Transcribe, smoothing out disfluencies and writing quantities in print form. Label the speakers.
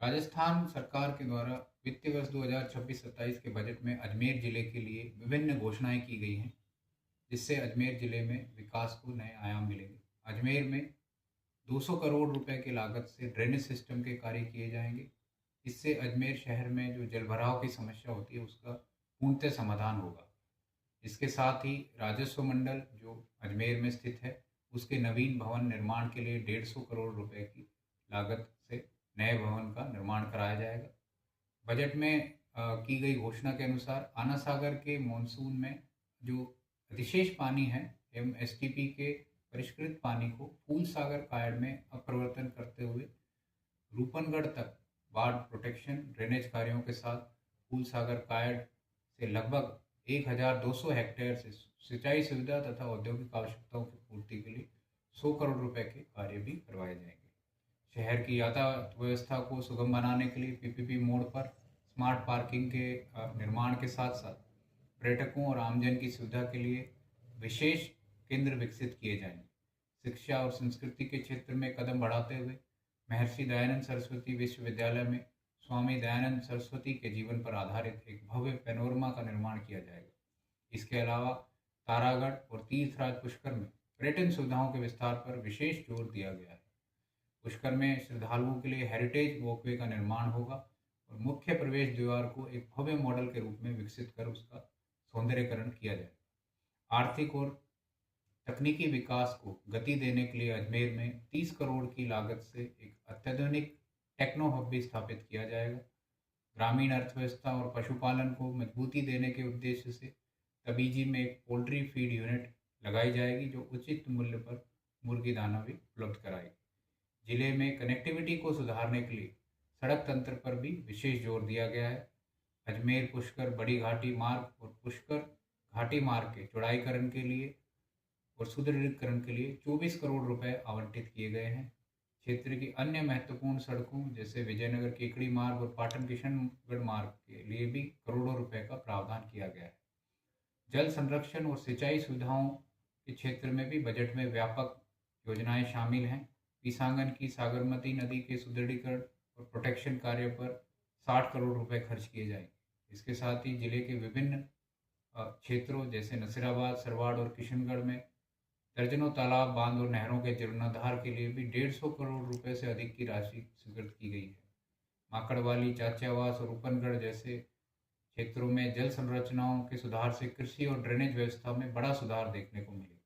Speaker 1: राजस्थान सरकार के द्वारा वित्तीय वर्ष 2026-27 के बजट में अजमेर जिले के लिए विभिन्न घोषणाएं की गई हैं, जिससे अजमेर जिले में विकास को नए आयाम मिलेंगे। अजमेर में 200 करोड़ रुपए की लागत से ड्रेनेज सिस्टम के कार्य किए जाएंगे। इससे अजमेर शहर में जो जलभराव की समस्या होती है उसका पूर्णतः समाधान होगा। इसके साथ ही राजस्व मंडल जो अजमेर में स्थित है उसके नवीन भवन निर्माण के लिए 150 करोड़ रुपए की लागत से नए भवन का निर्माण कराया जाएगा। बजट में की गई घोषणा के अनुसार आना सागर के मॉनसून में जो अधिशेष पानी है एमएसटीपी के परिष्कृत पानी को फूल सागर कायड़ में अपरिवर्तन करते हुए रूपनगढ़ तक बाढ़ प्रोटेक्शन ड्रेनेज कार्यों के साथ फूल सागर कायड़ से लगभग 1200 हेक्टेयर से सिंचाई सुविधा तथा औद्योगिक आवश्यकताओं की पूर्ति के लिए 100 करोड़ रुपए के कार्य भी करवाए जाएंगे। शहर की यातायात व्यवस्था को सुगम बनाने के लिए पीपीपी मोड़ पर स्मार्ट पार्किंग के निर्माण के साथ साथ पर्यटकों और आमजन की सुविधा के लिए विशेष केंद्र विकसित किए जाएंगे। शिक्षा और संस्कृति के क्षेत्र में कदम बढ़ाते हुए महर्षि दयानंद सरस्वती विश्वविद्यालय में स्वामी दयानंद सरस्वती के जीवन पर आधारित एक भव्य पैनोरमा का निर्माण किया जाएगा। इसके अलावा तारागढ़ और तीर्थराज पुष्कर में पर्यटन सुविधाओं के विस्तार पर विशेष जोर दिया गया है। पुष्कर में श्रद्धालुओं के लिए हेरिटेज वॉकवे का निर्माण होगा और मुख्य प्रवेश द्वार को एक भव्य मॉडल के रूप में विकसित कर उसका सौंदर्यकरण किया जाए। आर्थिक और तकनीकी विकास को गति देने के लिए अजमेर में 30 करोड़ की लागत से एक अत्याधुनिक टेक्नो हब भी स्थापित किया जाएगा। ग्रामीण अर्थव्यवस्था और पशुपालन को मजबूती देने के उद्देश्य से तबीजी में एक पोल्ट्री फीड यूनिट लगाई जाएगी जो उचित मूल्य पर मुर्गी दाना भी उपलब्ध कराएगी। जिले में कनेक्टिविटी को सुधारने के लिए सड़क तंत्र पर भी विशेष जोर दिया गया है। अजमेर पुष्कर बड़ी घाटी मार्ग और पुष्कर घाटी मार्ग के चौड़ाईकरण के लिए और सुदृढ़ीकरण के लिए 24 करोड़ रुपए आवंटित किए गए हैं। क्षेत्र की अन्य महत्वपूर्ण सड़कों जैसे विजयनगर केकड़ी मार्ग और पाटन किशनगढ़ मार्ग के लिए भी करोड़ों रुपए का प्रावधान किया गया है। जल संरक्षण और सिंचाई सुविधाओं के क्षेत्र में भी बजट में व्यापक योजनाएं शामिल हैं। पीसांगन की सागरमती नदी के सुदृढ़ीकरण और प्रोटेक्शन कार्य पर 60 करोड़ रुपए खर्च किए जाएंगे। इसके साथ ही जिले के विभिन्न क्षेत्रों जैसे नसीराबाद, सरवाड़ और किशनगढ़ में दर्जनों तालाब, बांध और नहरों के जीर्णोद्धार के लिए भी 150 करोड़ रुपए से अधिक की राशि स्वीकृत की गई है। माकड़वाली, चाचियावास और रूपनगढ़ जैसे क्षेत्रों में जल संरचनाओं के सुधार से कृषि और ड्रेनेज व्यवस्था में बड़ा सुधार देखने को मिलेगा।